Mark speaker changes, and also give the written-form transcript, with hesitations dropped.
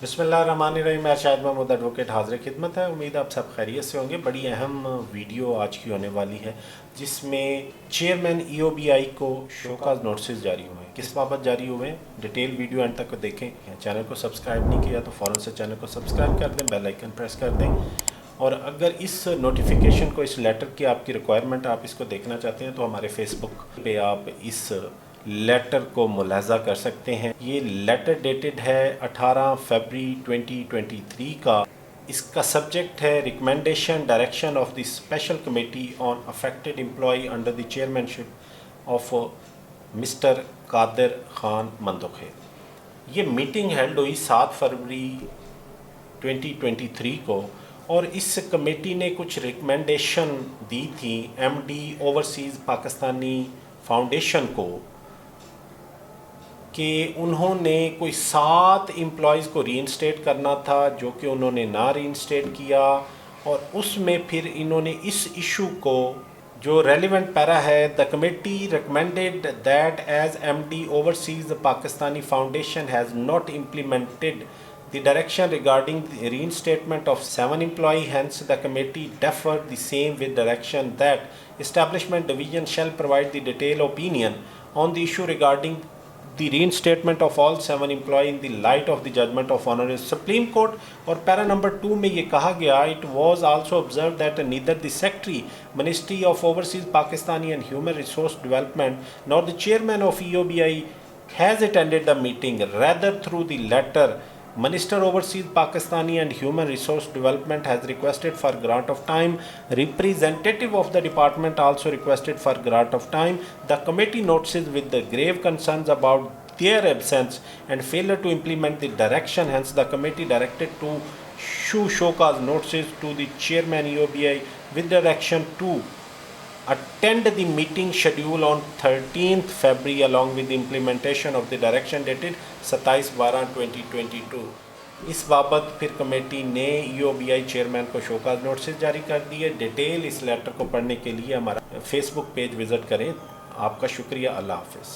Speaker 1: बिस्मिल्लाहिर्रहमानिर्रहीम। मैं शाहिद महमूद एडवोकेट हाजिर खिदमत है। उम्मीद आप सब खैरियत से होंगे। बड़ी अहम वीडियो आज की होने वाली है जिसमें चेयरमैन ईओबीआई को शोकाज नोटिस जारी हुए हैं। किस बाबत जारी हुए हैं, डिटेल वीडियो एंड तक देखें। चैनल को सब्सक्राइब नहीं किया तो फ़ौरन से चैनल को सब्सक्राइब कर दें, बेल आइकन प्रेस कर दें। और अगर इस नोटिफिकेशन को, इस लेटर की आपकी रिक्वायरमेंट, आप इसको देखना चाहते हैं तो हमारे फेसबुक पे आप इस लेटर को मुलाहजा कर सकते हैं। ये लेटर डेटेड है 18 फरवरी 2023 का। इसका सब्जेक्ट है recommendation direction of the special committee on affected employ under the chairmanship of mister Qadir Khan Mandokhel. ये मीटिंग हेल्ड हुई 7 फरवरी 2023 को और इस कमेटी ने कुछ रिकमेंडेशन दी थी एमडी ओवरसीज़ पाकिस्तानी फाउंडेशन को कि उन्होंने कोई 7 एम्प्लॉयज़ को रीइंस्टेट करना था, जो कि उन्होंने ना रीइंस्टेट किया। और उसमें फिर इन्होंने इस इशू को, जो रेलिवेंट पैरा है, the committee recommended that as MD overseas the Pakistani foundation has not implemented the direction regarding the reinstatement of 7 employees, hence the committee deferred the same with direction that establishment division shall provide the detailed opinion on the issue regarding the reinstatement of all 7 employees in the light of the judgment of Honorable Supreme Court. और para number 2 में ये कहा गया, it was also observed that neither the Secretary, Ministry of Overseas Pakistani and Human Resource Development, nor the Chairman of EOBI has attended the meeting. Rather, through the letter, Minister Overseas Pakistani and Human Resource Development has requested for grant of time. Representative of the department also requested for grant of time. The committee notices with the grave concerns about their absence and failure to implement the direction. Hence, the committee directed to issue showcase notices to the chairman EOBI with direction to attend the meeting schedule on 13th February along with the implementation of the direction dated 27/12/2022। इस बाबत फिर committee ने EOBI chairman को show cause notice जारी कर दिए। Detail इस letter को पढ़ने के लिए हमारा फेसबुक पेज विज़िट करें। आपका शुक्रिया। अल्लाह हाफ़िज़।